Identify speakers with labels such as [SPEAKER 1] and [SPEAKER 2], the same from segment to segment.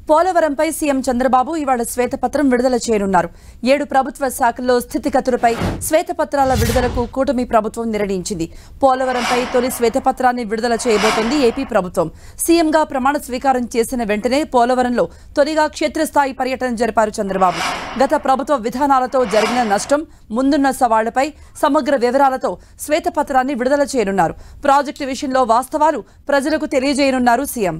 [SPEAKER 1] పోలవరంపై CM Chandrababu ఇవాళ శ్వేతపత్రం విడుదల చేయనున్నారు. 7 ప్రభుత్వ శాఖల్లో స్థితిగతులపై శ్వేతపత్రాల విడుదలకు కూటమి ప్రభుత్వం నిర్ణయించింది. పోలవరంపై తొలి శ్వేతపత్రాన్ని విడుదల చేయబోతోంది ఏపీ ప్రభుత్వం. సీఎంగా ప్రమాణ స్వీకారం చేసిన వెంటనే పోలవరంలో తొలిగా క్షేత్రస్థాయి పర్యటన జరిపారు చంద్రబాబు. గత ప్రభుత్వ విధానాలతో జరిగిన నష్టం, ముందున్న సవాళ్లపై సమగ్ర వివరాలతో శ్వేతపత్రాన్ని విడుదల చేయనున్నారు. ప్రాజెక్టు విషయంలో వాస్తవాలు ప్రజలకు తెలియజేయనున్నారు సీఎం.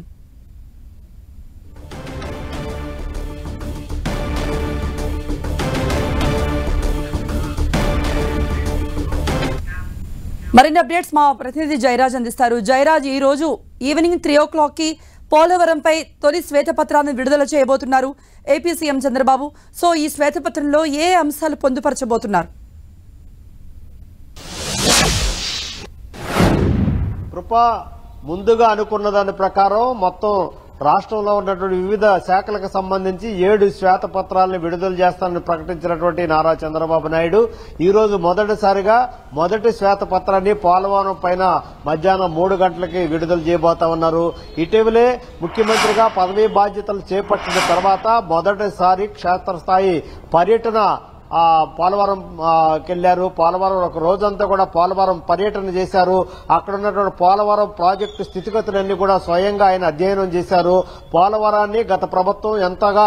[SPEAKER 1] మరిన్ని అప్డేట్స్ మా ప్రతినిధి జయరాజ్ అందిస్తారు. జయరాజ్, ఈ రోజు ఈవినింగ్ 3 o'clock కి పోలవరంపై తొలి శ్వేతపత్రాన్ని విడుదల చేయబోతున్నారు ఏపీ సీఎం చంద్రబాబు. సో ఈ శ్వేతపత్రంలో ఏ అంశాలు పొందుపరచబోతున్నారు?
[SPEAKER 2] కృపా ముందుగా అనుకున్న దాని ప్రకారం మొత్తం రాష్ట్రంలో ఉన్నటువంటి వివిధ శాఖలకు సంబంధించి 7 శ్వేతపత్రాలను విడుదల చేస్తానని ప్రకటించినటువంటి నారా చంద్రబాబు నాయుడు ఈ రోజు మొదటిసారిగా మొదటి శ్వేతపత్రాన్ని పోలవరం పైన మధ్యాహ్నం 3 గంటలకి విడుదల చేయబోతా ఉన్నారు. ఇటీవలే ముఖ్యమంత్రిగా పదవీ బాధ్యతలు చేపట్టిన తర్వాత మొదటిసారి క్షేత్రస్థాయి పర్యటన పోలవరం కెళ్లారు. పోలవరం ఒక రోజంతా కూడా పోలవరం పర్యటన చేశారు. అక్కడ ఉన్నటువంటి పోలవరం ప్రాజెక్టు స్థితిగతులన్నీ కూడా స్వయంగా ఆయన అధ్యయనం చేశారు. పోలవరాన్ని గత ప్రభుత్వం ఎంతగా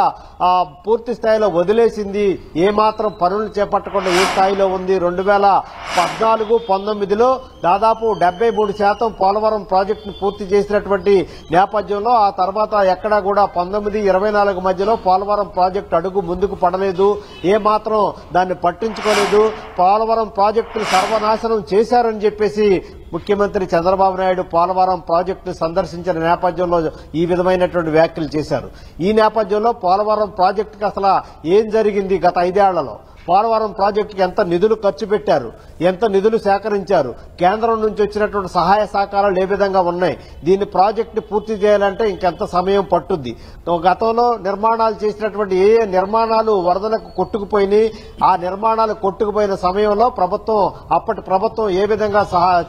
[SPEAKER 2] పూర్తి స్థాయిలో వదిలేసింది, ఏమాత్రం పనులు చేపట్టకుండా ఏ స్థాయిలో ఉంది. 2014-19లో దాదాపు 73% పోలవరం ప్రాజెక్టును పూర్తి చేసినటువంటి నేపథ్యంలో ఆ తర్వాత ఎక్కడా కూడా 19-24 మధ్యలో పోలవరం ప్రాజెక్టు అడుగు ముందుకు పడలేదు. ఏమాత్రం దాన్ని పట్టించుకోలేదు. పోలవరం ప్రాజెక్టును సర్వనాశనం చేశారని చెప్పేసి ముఖ్యమంత్రి చంద్రబాబు నాయుడు పోలవరం ప్రాజెక్టును సందర్శించిన నేపథ్యంలో ఈ విధమైనటువంటి వ్యాఖ్యలు చేశారు. ఈ నేపథ్యంలో పోలవరం ప్రాజెక్టుకి అసలు ఏం జరిగింది, గత 5 ఏళ్లలో పోలవరం ప్రాజెక్టుకి ఎంత నిధులు ఖర్చు పెట్టారు, ఎంత నిధులు సేకరించారు, కేంద్రం నుంచి వచ్చినటువంటి సహాయ సహకారాలు ఏ విధంగా ఉన్నాయి, దీన్ని ప్రాజెక్టుని పూర్తి చేయాలంటే ఇంకెంత సమయం పట్టుద్ది, గతంలో నిర్మాణాలు చేసినటువంటి ఏ నిర్మాణాలు వరదలకు కొట్టుకుపోయినాయి, ఆ నిర్మాణాలు కొట్టుకుపోయిన సమయంలో అప్పటి ప్రభుత్వం ఏ విధంగా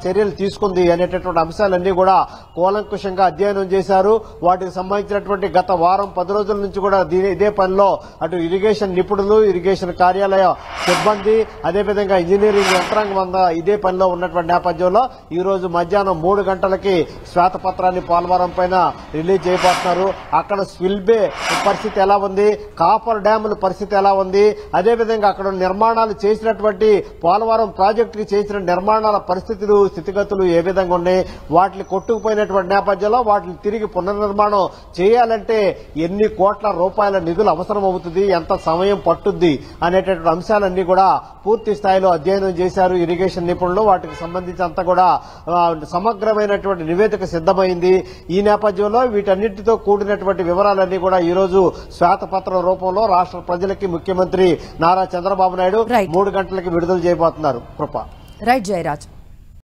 [SPEAKER 2] చర్యలు తీసుకుంది అనేటటువంటి అంశాలన్నీ కూడా కూలంకుషంగా అధ్యయనం చేశారు. వాటికి సంబంధించినటువంటి గత వారం 10 రోజుల నుంచి కూడా ఇదే పనిలో అటు ఇరిగేషన్ నిపుణులు, ఇరిగేషన్ కార్యాలయ సిబ్బంది, అదేవిధంగా ఇంజనీరింగ్ యంత్రాంగం అంతా ఇదే పనిలో ఉన్నటువంటి నేపథ్యంలో ఈ రోజు మధ్యాహ్నం 3 గంటలకి శ్వేతపత్రాన్ని పోలవరం పైన రిలీజ్ చేయబోతున్నారు. అక్కడ స్విల్బే పరిస్థితి ఎలా ఉంది, కాపర్ డ్యాముల పరిస్థితి ఎలా ఉంది, అదేవిధంగా అక్కడ నిర్మాణాలు చేసినటువంటి పోలవరం ప్రాజెక్టుకి చేసిన నిర్మాణాల పరిస్థితులు, స్థితిగతులు ఏ విధంగా ఉన్నాయి, వాటిని కొట్టుకుపోయినటువంటి నేపథ్యంలో వాటిని తిరిగి పునర్నిర్మాణం చేయాలంటే ఎన్ని కోట్ల రూపాయల నిధులు అవసరం అవుతుంది, ఎంత సమయం పట్టుద్ది అనేటటువంటి అంశాలన్నీ కూడా పూర్తి స్థాయిలో అధ్యయనం చేశారు ఇరిగేషన్ నిపుణులు. వాటికి సంబంధించి అంతా కూడా సమగ్రమైనటువంటి నివేదిక సిద్దమైంది. ఈ నేపథ్యంలో వీటన్నిటితో కూడినటువంటి వివరాలన్నీ కూడా ఈ రోజు శ్వేతపత్రం రూపంలో రాష్ట్ర ప్రజలకి ముఖ్యమంత్రి నారా చంద్రబాబు నాయుడు 3 గంటలకి విడుదల చేయబోతున్నారు. కృప.
[SPEAKER 1] రైట్ జయరాజ్.